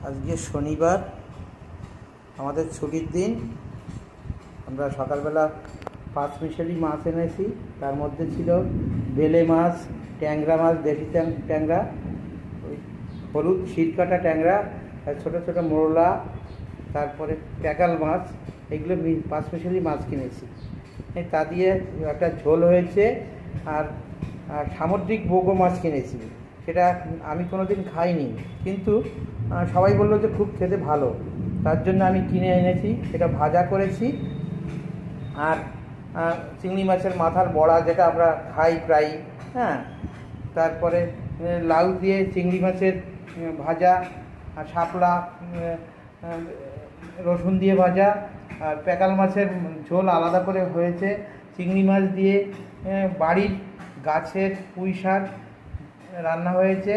আজকে শনিবার, আমাদের ছুটির দিন। আমরা সকালবেলা পাঁচমিশালি মাছ এনেছি। তার মধ্যে ছিল বেলে মাছ, ট্যাংরা মাছ, দেশি ট্যাংরা, ওই হলুদ শিরকাটা ট্যাংরা, আর ছোটো ছোটো মোরলা, তারপরে প্যাকাল মাছ। এগুলো পাঁচমিশালি মাছ কিনেছি। তা দিয়ে একটা ঝোল হয়েছে। আর সামুদ্রিক বোগো মাছ কিনেছি, সেটা আমি কোনো দিন খাইনি, কিন্তু সবাই বললো যে খুব খেতে ভালো, তার জন্য আমি কিনে এনেছি। সেটা ভাজা করেছি। আর চিংড়ি মাছের মাথার বড়া, যেটা আমরা খাই প্রায়, হ্যাঁ। তারপরে লাউ দিয়ে চিংড়ি মাছের ভাজা, আর শাপলা রসুন দিয়ে ভাজা, আর প্যাকাল মাছের ঝোল আলাদা করে হয়েছে। চিংড়ি মাছ দিয়ে বাড়ির গাছের পুঁই শাক রান্না হয়েছে।